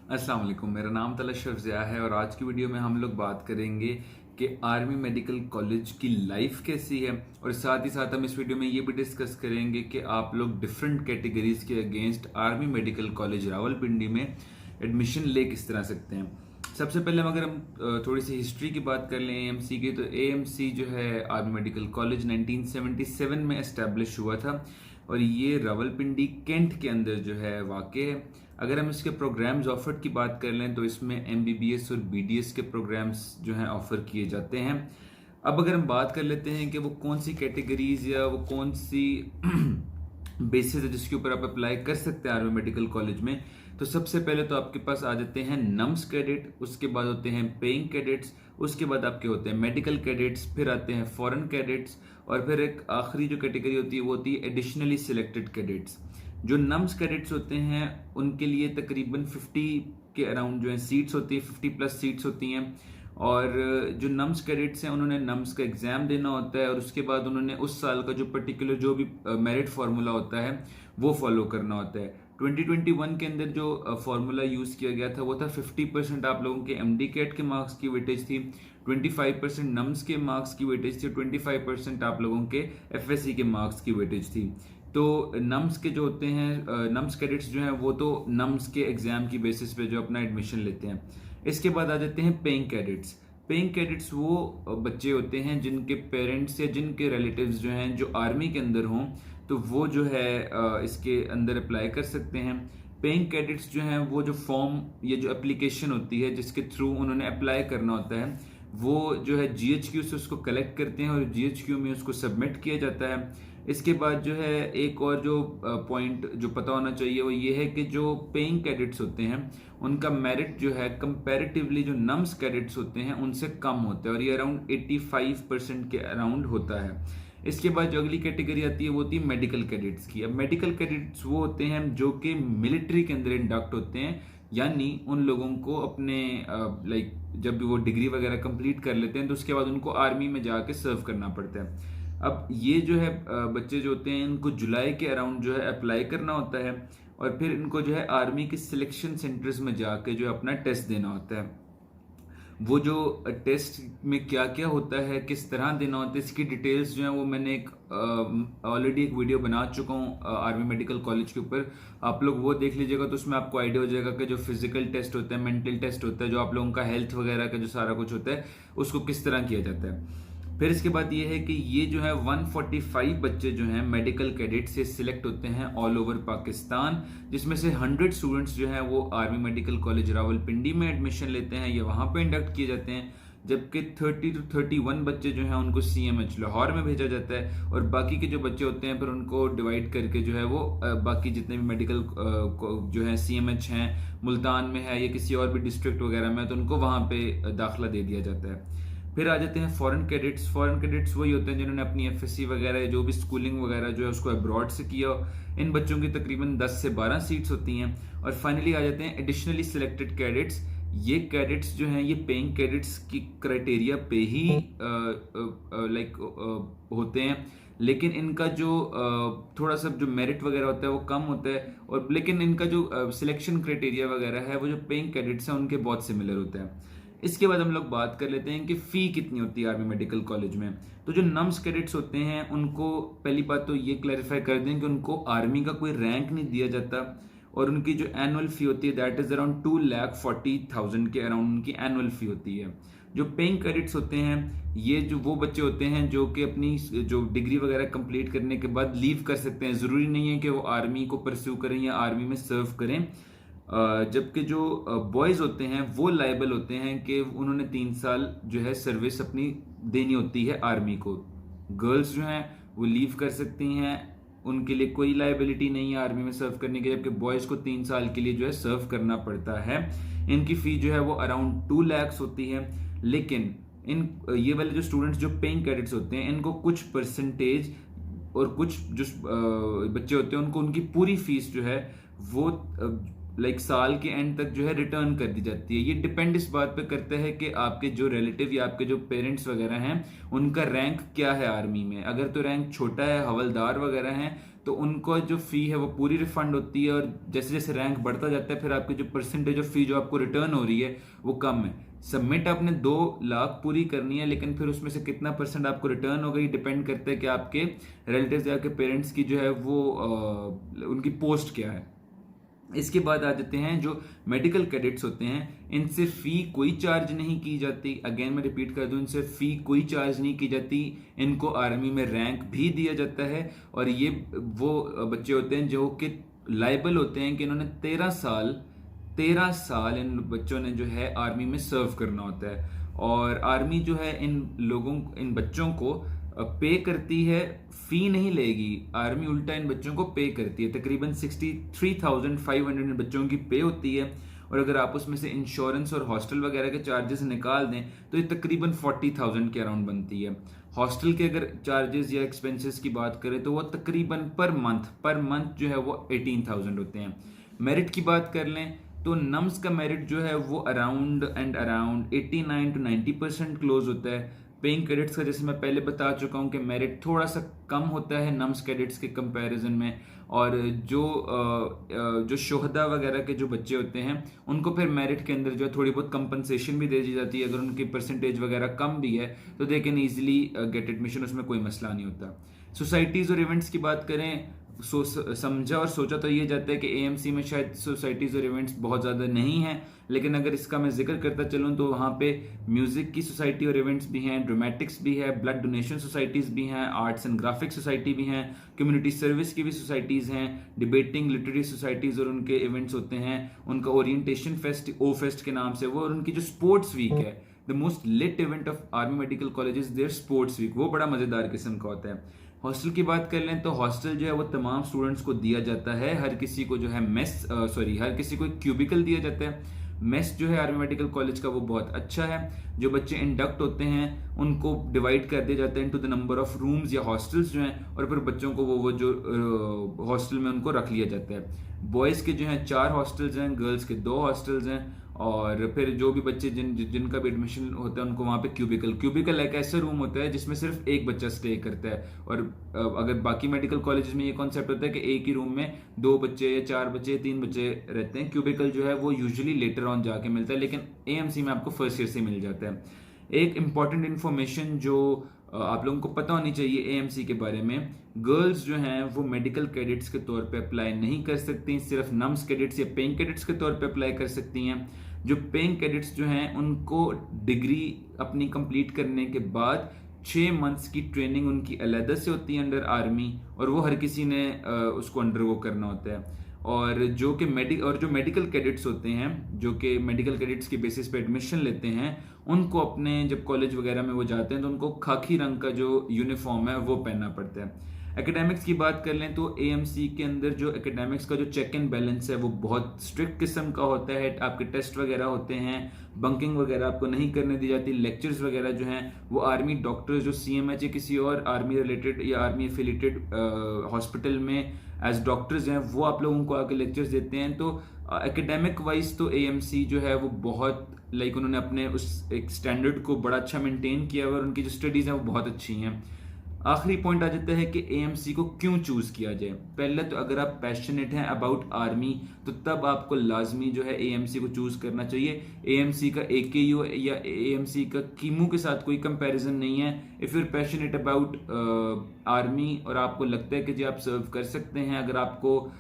अस्सलाम वालेकुम। मेरा नाम तलश ज़िया है और आज की वीडियो में हम लोग बात करेंगे कि आर्मी मेडिकल कॉलेज की लाइफ कैसी है और साथ ही साथ हम इस वीडियो में ये भी डिस्कस करेंगे कि आप लोग डिफरेंट कैटेगरीज के against army medical college Rawalpindi में एडमिशन ले किस तरह सकते हैं। सबसे पहले अगर हम थोड़ी सी हिस्ट्री की बात कर लें एएमसी की, तो एएमसी जो है आर्मी मेडिकल कॉलेज 1977 में एस्टेब्लिश हुआ था और ये रावलपिंडी कैंट के अंदर जो है वाक़ है। अगर हम इसके प्रोग्राम्स ऑफर्ड की बात कर लें तो इसमें एमबीबीएस और बीडीएस के प्रोग्राम्स जो हैं ऑफर किए जाते हैं। अब अगर हम बात कर लेते हैं कि वो कौन सी कैटेगरीज या वो कौन सी बेसिस है जिसके ऊपर आप अप्लाई कर सकते हैं आर्मी मेडिकल कॉलेज में, तो सबसे पहले तो आपके पास आ जाते हैं नम्स कैडेट, उसके बाद होते हैं पेइंग कैडेट्स, उसके बाद आपके होते हैं मेडिकल कैडेट्स, फिर आते हैं फॉरेन कैडेट्स और फिर एक आखिरी जो कैटेगरी होती है वो होती है एडिशनली सिलेक्टेड कैडेट्स। जो नम्स कैडेट्स होते हैं उनके लिए तकरीबन 50 के अराउंड जो है सीट्स होती है, 50 प्लस सीट्स होती हैं। और जो नम्स कैडेट्स हैं उन्होंने नम्स का एग्जाम देना होता है और उसके बाद उन्होंने उस साल का जो पर्टिकुलर जो भी मेरिट फार्मूला होता है वो फॉलो करना होता है। 2021 के अंदर जो फार्मूला यूज किया गया था वो था 50% आप लोगों के एमडी कैट के मार्क्स की वेटेज थी, 25% नम्स के मार्क्स की वेटेज थी, 25% आप लोगों के एफएससी के मार्क्स की वेटेज थी। तो नम्स के जो होते हैं नम्स कैडेट्स जो हैं वो तो नम्स के एग्जाम की बेसिस पे जो अपना एडमिशन लेते हैं। इसके बाद आ जाते हैं पेइंग कैडेट्स। पेइंग कैडेट्स वो बच्चे होते हैं जिनके पेरेंट्स या जिनके रिलेटिव्स जो हैं जो आर्मी के अंदर हों, तो वो जो है इसके अंदर अप्लाई कर सकते हैं। पेइंग कैडेट्स जो हैं वो जो फॉर्म या जो एप्लीकेशन होती है जिसके थ्रू उन्होंने अप्लाई करना होता है वो जो है जीएचक्यू से उसको कलेक्ट करते हैं और जीएचक्यू में उसको सबमिट किया जाता है। इसके बाद जो है एक और जो पॉइंट जो पता होना चाहिए वो ये है कि जो पेइंग कैडेट्स होते हैं उनका मेरिट जो है कंपैरेटिवली जो नम्स कैडेट्स होते हैं उनसे कम होता है और ये अराउंड 85% के अराउंड होता है। इसके बाद जो अगली कैटेगरी आती है वो होती है मेडिकल कैडेट्स की। अब मेडिकल कैडेट्स वो होते हैं जो कि मिलिट्री के अंदर इंडक्ट होते हैं, यानी उन लोगों को अपने जब भी वो डिग्री वगैरह कंप्लीट कर लेते हैं तो उसके बाद उनको आर्मी में जाके सर्व करना पड़ता है। अब ये जो है बच्चे जो होते हैं इनको जुलाई के अराउंड जो है अप्लाई करना होता है और फिर इनको जो है आर्मी के सिलेक्शन सेंटर्स में जाके जो है अपना टेस्ट देना होता है। वो जो टेस्ट में क्या क्या होता है, किस तरह देना होता है, इसकी डिटेल्स जो है वो मैंने एक ऑलरेडी एक वीडियो बना चुका हूँ आर्मी मेडिकल कॉलेज के ऊपर। आप लोग वो देख लीजिएगा तो उसमें आपको आइडिया हो जाएगा कि जो फिजिकल टेस्ट होता है, मेंटल टेस्ट होता है, जो आप लोगों का हेल्थ वगैरह का जो सारा कुछ होता है उसको किस तरह किया जाता है। फिर इसके बाद ये है कि ये जो है 145 बच्चे जो हैं मेडिकल कैडेट से सिलेक्ट होते हैं ऑल ओवर पाकिस्तान, जिसमें से 100 स्टूडेंट्स जो हैं वो आर्मी मेडिकल कॉलेज रावलपिंडी में एडमिशन लेते हैं या वहां पे इंडक्ट किए जाते हैं, जबकि 30 to 31 बच्चे जो हैं उनको सीएमएच लाहौर में भेजा जाता है और बाकी के जो बच्चे होते हैं फिर उनको डिवाइड करके जो है वो बाकी जितने भी मेडिकल जो है सीएमएच हैं मुल्तान में है या किसी और भी डिस्ट्रिक्ट वगैरह में तो उनको वहां पे दाखिला दे दिया जाता है। फिर आ जाते हैं फॉरेन कैडेट्स। फॉरेन कैडेट्स वही होते हैं जिन्होंने अपनी एफएससी वगैरह जो भी स्कूलिंग वगैरह जो है उसको अब्रॉड से किया। इन बच्चों की तकरीबन 10 से 12 सीट्स होती हैं। और फाइनली आ जाते हैं एडिशनली सिलेक्टेड कैडेट्स। ये कैडेट्स जो हैं ये पेइंग कैडेट्स की क्राइटेरिया पे ही होते हैं, लेकिन इनका जो थोड़ा सा जो मेरिट वगैरह होता है वो कम होता है और लेकिन इनका जो सिलेक्शन क्राइटेरिया वगैरह है वो जो पेइंग कैडेट्स हैं उनके बहुत सिमिलर होता है। इसके बाद हम लोग बात कर लेते हैं कि फी कितनी होती है आर्मी मेडिकल कॉलेज में। तो जो नम्स कैडेट्स होते हैं उनको पहली बात तो ये क्लैरिफाई कर दें कि उनको आर्मी का कोई रैंक नहीं दिया जाता और उनकी जो एनुअल फी होती है दैट इज अराउंड 2,40,000 के अराउंड उनकी एनुअल फी होती है। जो पेइंग कैडेट्स होते हैं ये जो वो बच्चे होते हैं जो कि अपनी जो डिग्री वगैरह कंप्लीट करने के बाद लीव कर सकते हैं, जरूरी नहीं है कि वो आर्मी को परस्यू करें या आर्मी में सर्व करें। जबकि जो बॉयज होते हैं वो लायबल होते हैं कि उन्होंने 3 साल जो है सर्विस अपनी देनी होती है आर्मी को। गर्ल्स जो हैं वो लीव कर सकती हैं, उनके लिए कोई लायबिलिटी नहीं है आर्मी में सर्व करने के, जबकि बॉयज को 3 साल के लिए जो है सर्व करना पड़ता है। इनकी फी जो है वो अराउंड 2 लाख होती है। लेकिन इन ये वाले जो स्टूडेंट्स जो पेइंग कैडेट्स होते हैं इनको कुछ परसेंटेज और कुछ जो बच्चे होते हैं उनको उनकी पूरी फीस जो है वो साल के एंड तक जो है रिटर्न कर दी जाती है। ये डिपेंड इस बात पे करता है कि आपके जो रिलेटिव या आपके जो पेरेंट्स वगैरह हैं उनका रैंक क्या है आर्मी में। अगर तो रैंक छोटा है, हवलदार वगैरह हैं, तो उनको जो फ़ी है वो पूरी रिफंड होती है, और जैसे जैसे रैंक बढ़ता जाता है फिर आपकी जो परसेंटेज ऑफ फ़ी जो आपको रिटर्न हो रही है वो कम है। सबमिट आपने 2 लाख पूरी करनी है, लेकिन फिर उसमें से कितना परसेंट आपको रिटर्न हो गई डिपेंड करता है कि आपके रिलेटिव्स या आपके पेरेंट्स की जो है वो उनकी पोस्ट क्या है। इसके बाद आ जाते हैं जो मेडिकल कैडेट्स होते हैं, इनसे फ़ी कोई चार्ज नहीं की जाती। अगेन मैं रिपीट कर दूं, इनसे फ़ी कोई चार्ज नहीं की जाती। इनको आर्मी में रैंक भी दिया जाता है, और ये वो बच्चे होते हैं जो कि लाइबल होते हैं कि इन्होंने 13 साल इन बच्चों ने जो है आर्मी में सर्व करना होता है। और आर्मी जो है इन बच्चों को पे करती है, फी नहीं लेगी। आर्मी उल्टा इन बच्चों को पे करती है। तकरीबन 63,500 इन बच्चों की पे होती है, और अगर आप उसमें से इंश्योरेंस और हॉस्टल वगैरह के चार्जेस निकाल दें तो ये तकरीबन 40,000 के अराउंड बनती है। हॉस्टल के अगर चार्जेस या एक्सपेंसेस की बात करें तो वो तकरीबन पर मंथ जो है वो 18,000 होते हैं। मेरिट की बात कर लें तो नम्स का मेरिट जो है वो अराउंड 89 to 90% क्लोज होता है। पेइंग कैडेट्स का जैसे मैं पहले बता चुका हूं कि मेरिट थोड़ा सा कम होता है नम्स कैडेट्स के कंपैरिजन में, और जो शोहदा वगैरह के जो बच्चे होते हैं उनको फिर मेरिट के अंदर जो है थोड़ी बहुत कंपनसेशन भी दे दी जाती है। अगर उनकी परसेंटेज वगैरह कम भी है तो they can easily get admission, उसमें कोई मसला नहीं होता। सोसाइटीज़ और इवेंट्स की बात करें, समझा और सोचा तो ये जाता है कि एएमसी में शायद सोसाइटीज़ और इवेंट्स बहुत ज़्यादा नहीं हैं, लेकिन अगर इसका मैं जिक्र करता चलूँ तो वहाँ पे म्यूज़िक की सोसाइटी और इवेंट्स भी हैं, ड्रामेटिक्स भी है, ब्लड डोनेशन सोसाइटीज़ भी हैं, आर्ट्स एंड ग्राफिक्स सोसाइटी भी हैं, कम्युनिटी सर्विस की भी सोसाइटीज़ हैं, डिबेटिंग लिटरेरी सोसाइटीज़ और उनके इवेंट्स होते हैं। उनका ओरिएंटेशन फेस्ट फेस्ट के नाम से वो, और उनकी जो स्पोर्ट्स वीक है, the most lit event of army medical college their sports week, वो बड़ा मज़ेदार किस्म का होता है। हॉस्टल की बात कर लें तो हॉस्टल जो है वो तमाम स्टूडेंट्स को दिया जाता है। हर किसी को जो है हर किसी को एक क्यूबिकल दिया जाता है। मेस जो है आर्मी मेडिकल कॉलेज का वो बहुत अच्छा है। जो बच्चे इंडक्ट होते हैं उनको डिवाइड कर दिया जाता है into the number of rooms या हॉस्टल्स जो हैं, और फिर बच्चों को वो जो हॉस्टल में उनको रख लिया जाता है। बॉयज़ के जो हैं 4 हॉस्टल्स हैं, गर्ल्स के 2 हॉस्टल्स हैं, और फिर जो भी बच्चे जिनका भी एडमिशन होता है उनको वहाँ पे क्यूबिकल एक ऐसा रूम होता है जिसमें सिर्फ एक बच्चा स्टे करता है। और अगर बाकी मेडिकल कॉलेजेस में ये कॉन्सेप्ट होता है कि एक ही रूम में 2 बच्चे या 4 बच्चे 3 बच्चे रहते हैं। क्यूबिकल जो है वो यूजुअली लेटर ऑन जाके मिलता है, लेकिन एएमसी में आपको फर्स्ट ईयर से मिल जाता है। एक इंपॉर्टेंट इन्फॉर्मेशन जो आप लोगों को पता होनी चाहिए एएमसी के बारे में, गर्ल्स जो हैं वो मेडिकल कैडेट्स के तौर पे अप्लाई नहीं कर सकती, सिर्फ नम्स कैडेट्स या पेइंग कैडेट्स के तौर पे अप्लाई कर सकती हैं। जो पेइंग कैडेट्स जो हैं उनको डिग्री अपनी कंप्लीट करने के बाद 6 मंथ्स की ट्रेनिंग उनकी अलग से होती है अंडर आर्मी, और वो हर किसी ने उसको अंडरगो करना होता है। और जो मेडिकल कैडेट्स होते हैं, जो कि मेडिकल कैडेट्स के बेसिस पे एडमिशन लेते हैं, उनको अपने जब कॉलेज वगैरह में वो जाते हैं तो उनको खाकी रंग का जो यूनिफॉर्म है वो पहनना पड़ता है। एकेडमिक्स की बात कर लें तो एएमसी के अंदर जो एकेडमिक्स का जो चेक एंड बैलेंस है वो बहुत स्ट्रिक्ट किस्म का होता है। आपके टेस्ट वगैरह होते हैं, बंकिंग वगैरह आपको नहीं करने दी जाती। लेक्चर्स वगैरह जो हैं वो आर्मी डॉक्टर्स जो सीएमएच या किसी और आर्मी रिलेटेड या आर्मी एफिलिएटेड हॉस्पिटल में एज डॉक्टर्स हैं वो आप लोगों को आके लेक्चर्स देते हैं। तो एकेडमिक वाइज तो एएमसी जो है वो बहुत उन्होंने अपने उस एक स्टैंडर्ड को बड़ा अच्छा मेंटेन किया हुआ, और उनकी जो स्टडीज़ हैं वो बहुत अच्छी हैं। आखिरी पॉइंट आ जाता है कि एएमसी को क्यों चूज किया जाए। पहले तो अगर आप पैशनेट हैं अबाउट आर्मी तो तब आपको लाजमी जो है एएमसी को चूज करना चाहिए। एएमसी का एकेयू या एएमसी का कीमू के साथ कोई कंपैरिजन नहीं है। If you are passionate about army और आपको लगता है कि जी आप सर्व कर सकते हैं, अगर आपको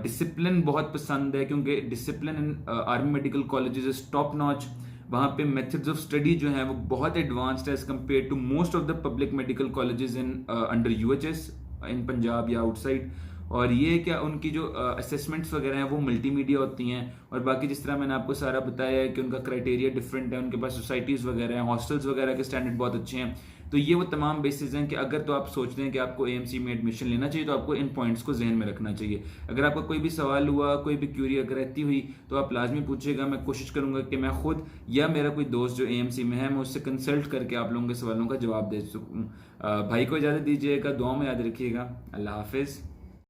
डिसिप्लिन बहुत पसंद है, क्योंकि discipline in army medical colleges is top notch. वहाँ पे मेथड्स ऑफ स्टडी जो है वो बहुत एडवांस्ड है as compare to most of the public medical colleges in under UHS in Punjab या आउटसाइड। और ये क्या उनकी जो असेसमेंट्स वगैरह हैं वो मल्टीमीडिया होती हैं, और बाकी जिस तरह मैंने आपको सारा बताया है कि उनका क्राइटेरिया डिफरेंट है, उनके पास सोसाइटीज़ वगैरह हैं, हॉस्टल्स वगैरह के स्टैंडर्ड बहुत अच्छे हैं। तो ये वो तमाम बेसिस हैं कि अगर तो आप सोचते हैं कि आपको एएमसी में एडमिशन लेना चाहिए तो आपको इन पॉइंट्स को जहन में रखना चाहिए। अगर आपका कोई भी सवाल हुआ, कोई भी क्यूरी अगर रहती हुई तो आप लाजमी पूछेगा। मैं कोशिश करूंगा कि मैं खुद या मेरा कोई दोस्त जो एएमसी में है मैं उससे कंसल्ट करके आप लोगों के सवालों का जवाब दे सकूँ। भाई को इजाज़त दीजिएगा, दुआ में याद रखिएगा। अल्लाह हाफिज़।